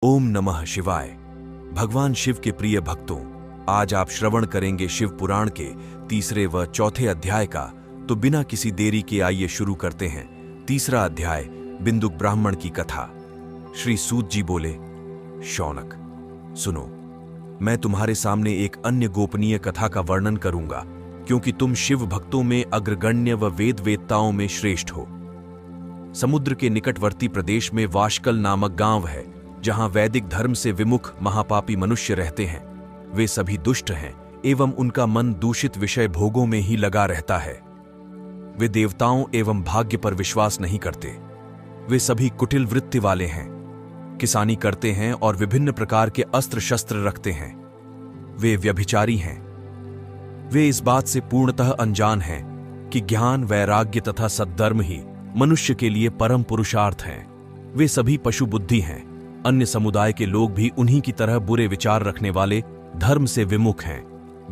ओम नमः शिवाय। भगवान शिव के प्रिय भक्तों, आज आप श्रवण करेंगे शिव पुराण के तीसरे व चौथे अध्याय का। तो बिना किसी देरी के आइए शुरू करते हैं। तीसरा अध्याय, बिंदुक ब्राह्मण की कथा। श्री सूत जी बोले, शौनक सुनो, मैं तुम्हारे सामने एक अन्य गोपनीय कथा का वर्णन करूंगा, क्योंकि तुम शिव भक्तों में अग्रगण्य व वेद वेत्ताओं में श्रेष्ठ हो। समुद्र के निकटवर्ती प्रदेश में वाशकल नामक गांव है, जहां वैदिक धर्म से विमुख महापापी मनुष्य रहते हैं। वे सभी दुष्ट हैं एवं उनका मन दूषित विषय भोगों में ही लगा रहता है। वे देवताओं एवं भाग्य पर विश्वास नहीं करते। वे सभी कुटिल वृत्ति वाले हैं, किसानी करते हैं और विभिन्न प्रकार के अस्त्र शस्त्र रखते हैं। वे व्यभिचारी हैं। वे इस बात से पूर्णतः अनजान हैं कि ज्ञान, वैराग्य तथा सद्धर्म ही मनुष्य के लिए परम पुरुषार्थ हैं। वे सभी पशु बुद्धि हैं। अन्य समुदाय के लोग भी उन्हीं की तरह बुरे विचार रखने वाले, धर्म से विमुख हैं।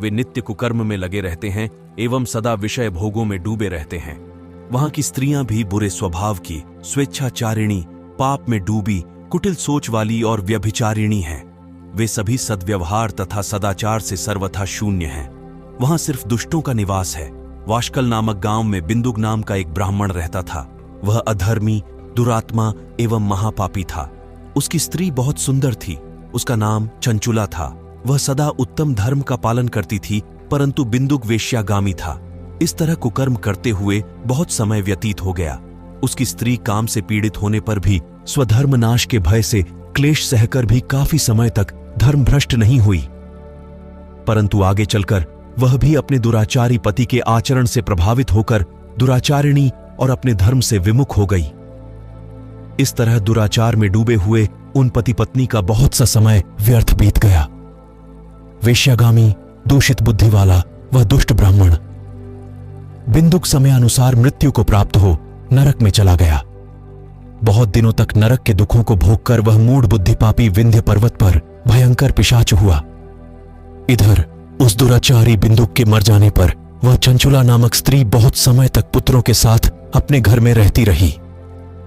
वे नित्य कुकर्म में लगे रहते हैं एवं सदा विषय भोगों में डूबे रहते हैं। वहां की स्त्रियां भी बुरे स्वभाव की, स्वेच्छाचारिणी, पाप में डूबी, कुटिल सोच वाली और व्यभिचारिणी हैं। वे सभी सद्व्यवहार तथा सदाचार से सर्वथा शून्य हैं। वहां सिर्फ दुष्टों का निवास है। वाशकल नामक गांव में बिंदुक नाम का एक ब्राह्मण रहता था। वह अधर्मी, दुरात्मा एवं महापापी था। उसकी स्त्री बहुत सुंदर थी। उसका नाम चंचुला था। वह सदा उत्तम धर्म का पालन करती थी, परंतु बिंदुक वेश्यागामी था। इस तरह कुकर्म करते हुए बहुत समय व्यतीत हो गया। उसकी स्त्री काम से पीड़ित होने पर भी स्वधर्म नाश के भय से क्लेश सहकर भी काफी समय तक धर्म भ्रष्ट नहीं हुई। परंतु आगे चलकर वह भी अपने दुराचारी पति के आचरण से प्रभावित होकर दुराचारिणी और अपने धर्म से विमुख हो गई। इस तरह दुराचार में डूबे हुए उन पति पत्नी का बहुत सा समय व्यर्थ बीत गया। वेश्यागामी, दूषित बुद्धि वाला वह दुष्ट ब्राह्मण बिंदुक समयानुसार मृत्यु को प्राप्त हो नरक में चला गया। बहुत दिनों तक नरक के दुखों को भोगकर वह मूढ़ बुद्धि पापी विंध्य पर्वत पर भयंकर पिशाच हुआ। इधर उस दुराचारी बिंदुक के मर जाने पर वह चंचुला नामक स्त्री बहुत समय तक पुत्रों के साथ अपने घर में रहती रही।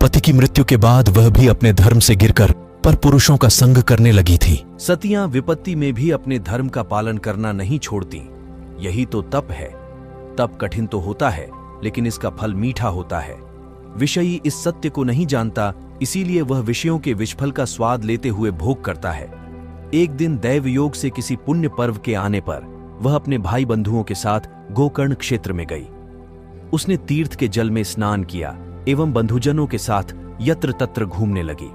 पति की मृत्यु के बाद वह भी अपने धर्म से गिरकर पर पुरुषों का संग करने लगी थी। सतियां विपत्ति में भी अपने धर्म का पालन करना नहीं छोड़ती। यही तो तप है। तप कठिन तो होता है, लेकिन इसका फल मीठा होता है। विषयी इस सत्य को नहीं जानता, इसीलिए वह विषयों के विषफल का स्वाद लेते हुए भोग करता है। एक दिन दैव योग से किसी पुण्य पर्व के आने पर वह अपने भाई बंधुओं के साथ गोकर्ण क्षेत्र में गई। उसने तीर्थ के जल में स्नान किया एवं बंधुजनों के साथ यत्र तत्र घूमने लगी।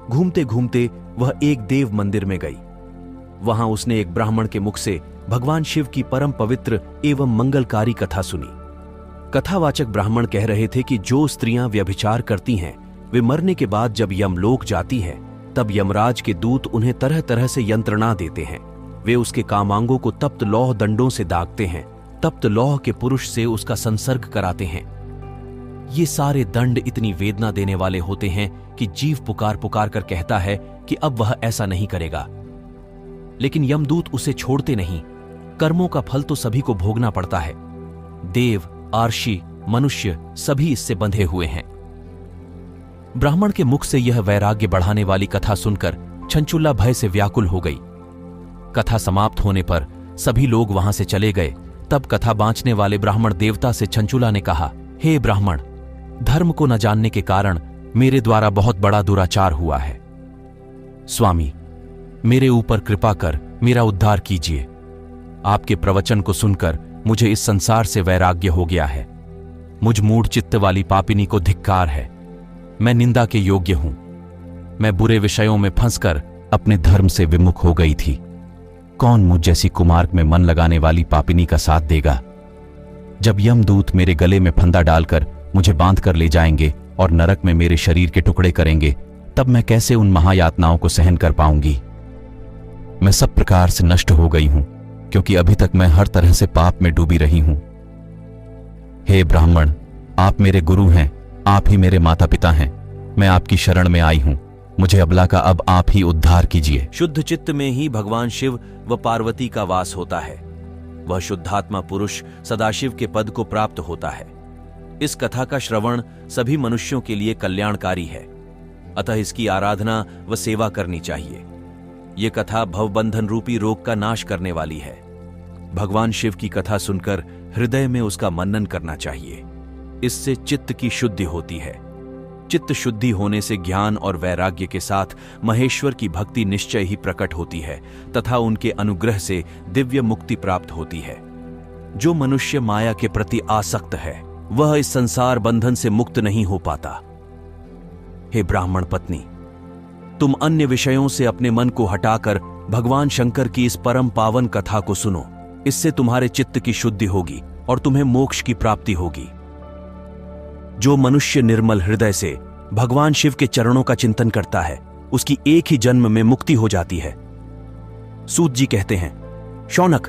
घूमते घूमते वह एक देव मंदिर में गई। वहां उसने एक ब्राह्मण के मुख से भगवान शिव की परम पवित्र एवं मंगलकारी कथा सुनी। कथावाचक ब्राह्मण कह रहे थे कि जो स्त्रियां व्यभिचार करती हैं, वे मरने के बाद जब यमलोक जाती हैं, तब यमराज के दूत उन्हें तरह तरह से यंत्रणा देते हैं। वे उसके कामांगों को तप्त लौह दंडों से दागते हैं। तप्त लौह के पुरुष से उसका संसर्ग कराते हैं। ये सारे दंड इतनी वेदना देने वाले होते हैं कि जीव पुकार पुकार कर कहता है कि अब वह ऐसा नहीं करेगा। लेकिन यमदूत उसे छोड़ते नहीं। कर्मों का फल तो सभी को भोगना पड़ता है। देव, आर्षि, मनुष्य सभी इससे बंधे हुए हैं। ब्राह्मण के मुख से यह वैराग्य बढ़ाने वाली कथा सुनकर चंचुला भय से व्याकुल हो गई। कथा समाप्त होने पर सभी लोग वहां से चले गए। तब कथा बांचने वाले ब्राह्मण देवता से चंचुला ने कहा, हे ब्राह्मण, धर्म को न जानने के कारण मेरे द्वारा बहुत बड़ा दुराचार हुआ है। स्वामी, मेरे ऊपर कृपा कर मेरा उद्धार कीजिए। आपके प्रवचन को सुनकर मुझे इस संसार से वैराग्य हो गया है। मुझ मूढ़ चित्त वाली पापिनी को धिक्कार है। मैं निंदा के योग्य हूं। मैं बुरे विषयों में फंसकर अपने धर्म से विमुख हो गई थी। कौन मुझ जैसी कुमार्ग में मन लगाने वाली पापिनी का साथ देगा? जब यमदूत मेरे गले में फंदा डालकर मुझे बांध कर ले जाएंगे और नरक में मेरे शरीर के टुकड़े करेंगे, तब मैं कैसे उन महायातनाओं को सहन कर पाऊंगी? मैं सब प्रकार से नष्ट हो गई हूं, क्योंकि अभी तक मैं हर तरह से पाप में डूबी रही हूं। हे ब्राह्मण, आप मेरे गुरु हैं, आप ही मेरे माता पिता हैं। मैं आपकी शरण में आई हूं। मुझे अबला का अब आप ही उद्धार कीजिए। शुद्ध चित्त में ही भगवान शिव व पार्वती का वास होता है। वह शुद्धात्मा पुरुष सदाशिव के पद को प्राप्त होता है। इस कथा का श्रवण सभी मनुष्यों के लिए कल्याणकारी है। अतः इसकी आराधना व सेवा करनी चाहिए। ये कथा भवबंधन रूपी रोग का नाश करने वाली है। भगवान शिव की कथा सुनकर हृदय में उसका मनन करना चाहिए। इससे चित्त की शुद्धि होती है। चित्त शुद्धि होने से ज्ञान और वैराग्य के साथ महेश्वर की भक्ति निश्चय ही प्रकट होती है तथा उनके अनुग्रह से दिव्य मुक्ति प्राप्त होती है। जो मनुष्य माया के प्रति आसक्त है वह इस संसार बंधन से मुक्त नहीं हो पाता। हे ब्राह्मण पत्नी, तुम अन्य विषयों से अपने मन को हटाकर भगवान शंकर की इस परम पावन कथा को सुनो। इससे तुम्हारे चित्त की शुद्धि होगी और तुम्हें मोक्ष की प्राप्ति होगी। जो मनुष्य निर्मल हृदय से भगवान शिव के चरणों का चिंतन करता है उसकी एक ही जन्म में मुक्ति हो जाती है। सूत जी कहते हैं, शौनक।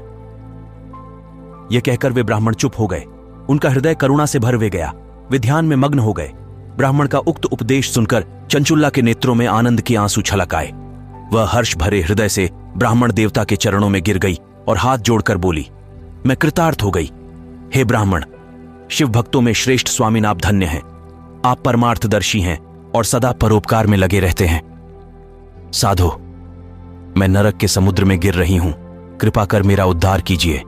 यह कहकर वे ब्राह्मण चुप हो गए। उनका हृदय करुणा से भर वे गया। वे ध्यान में मग्न हो गए। ब्राह्मण का उक्त उपदेश सुनकर चंचुल्ला के नेत्रों में आनंद के आंसू छलक आए। वह हर्ष भरे हृदय से ब्राह्मण देवता के चरणों में गिर गई और हाथ जोड़कर बोली, मैं कृतार्थ हो गई। हे ब्राह्मण, शिव भक्तों में श्रेष्ठ स्वामी आप धन्य हैं। आप परमार्थदर्शी हैं और सदा परोपकार में लगे रहते हैं। साधो, मैं नरक के समुद्र में गिर रही हूं, कृपा कर मेरा उद्धार कीजिए।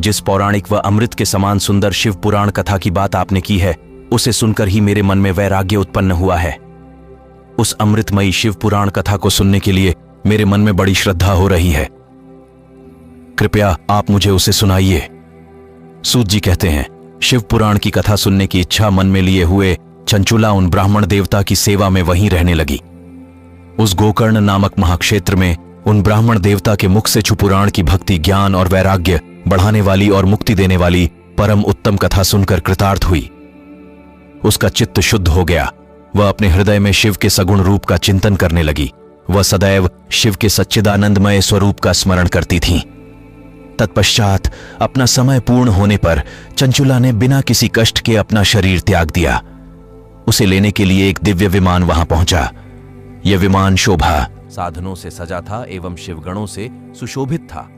जिस पौराणिक व अमृत के समान सुंदर शिव पुराण कथा की बात आपने की है उसे सुनकर ही मेरे मन में वैराग्य उत्पन्न हुआ है। उस अमृतमयी शिव पुराण कथा को सुनने के लिए मेरे मन में बड़ी श्रद्धा हो रही है। कृपया आप मुझे उसे सुनाइए। सूत जी कहते हैं, शिव पुराण की कथा सुनने की इच्छा मन में लिए हुए चंचुला उन ब्राह्मण देवता की सेवा में वहीं रहने लगी। उस गोकर्ण नामक महाक्षेत्र में उन ब्राह्मण देवता के मुख से पुराण की भक्ति, ज्ञान और वैराग्य बढ़ाने वाली और मुक्ति देने वाली परम उत्तम कथा सुनकर कृतार्थ हुई। उसका चित्त शुद्ध हो गया। वह अपने हृदय में शिव के सगुण रूप का चिंतन करने लगी। वह सदैव शिव के सच्चिदानंदमय स्वरूप का स्मरण करती थीं। तत्पश्चात अपना समय पूर्ण होने पर चंचुला ने बिना किसी कष्ट के अपना शरीर त्याग दिया। उसे लेने के लिए एक दिव्य विमान वहां पहुंचा। यह विमान शोभा साधनों से सजा था एवं शिवगणों से सुशोभित था।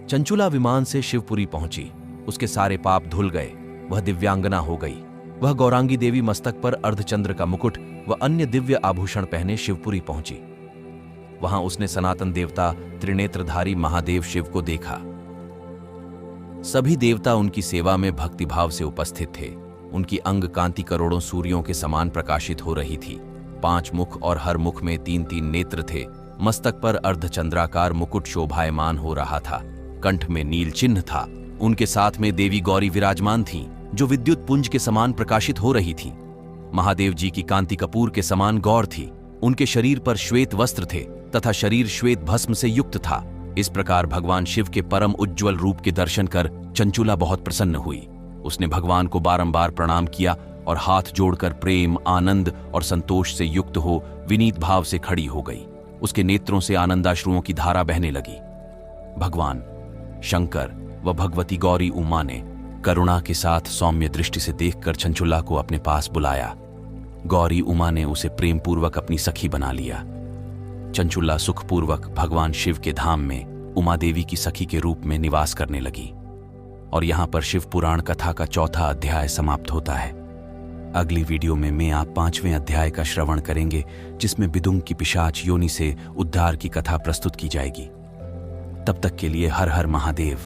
चंचुला विमान से शिवपुरी पहुंची। उसके सारे पाप धुल गए। वह दिव्यांगना हो गई। वह गौरांगी देवी मस्तक पर अर्धचंद्र का मुकुट व अन्य दिव्य आभूषण पहने शिवपुरी पहुंची। वहां उसने सनातन देवता त्रिनेत्रधारी महादेव शिव को देखा। सभी देवता उनकी सेवा में भक्तिभाव से उपस्थित थे। उनकी अंग कांति करोड़ों सूर्यों के समान प्रकाशित हो रही थी। 5 मुख और हर मुख में 3-3 नेत्र थे। मस्तक पर अर्धचंद्राकार मुकुट शोभायमान हो रहा था। कंठ में नील चिन्ह था। उनके साथ में देवी गौरी विराजमान थीं, जो विद्युत पुंज के समान प्रकाशित हो रही थीं। महादेव जी की कांति कपूर के समान गौर थी। उनके शरीर पर श्वेत वस्त्र थे तथा शरीर श्वेत भस्म से युक्त था। इस प्रकार भगवान शिव के परम उज्ज्वल रूप के दर्शन कर चंचुला बहुत प्रसन्न हुई। उसने भगवान को बारंबार प्रणाम किया और हाथ जोड़कर प्रेम, आनंद और संतोष से युक्त हो विनीत भाव से खड़ी हो गई। उसके नेत्रों से आनंदाश्रुओं की धारा बहने लगी। भगवान शंकर व भगवती गौरी उमा ने करुणा के साथ सौम्य दृष्टि से देखकर चंचुला को अपने पास बुलाया। गौरी उमा ने उसे प्रेम पूर्वक अपनी सखी बना लिया। चंचुला सुखपूर्वक भगवान शिव के धाम में उमा देवी की सखी के रूप में निवास करने लगी। और यहां पर शिव पुराण कथा का 4था अध्याय समाप्त होता है। अगली वीडियो में आप 5वें अध्याय का श्रवण करेंगे, जिसमें बिदुंग की पिशाच योनि से उद्धार की कथा प्रस्तुत की जाएगी। तब तक के लिए हर हर महादेव।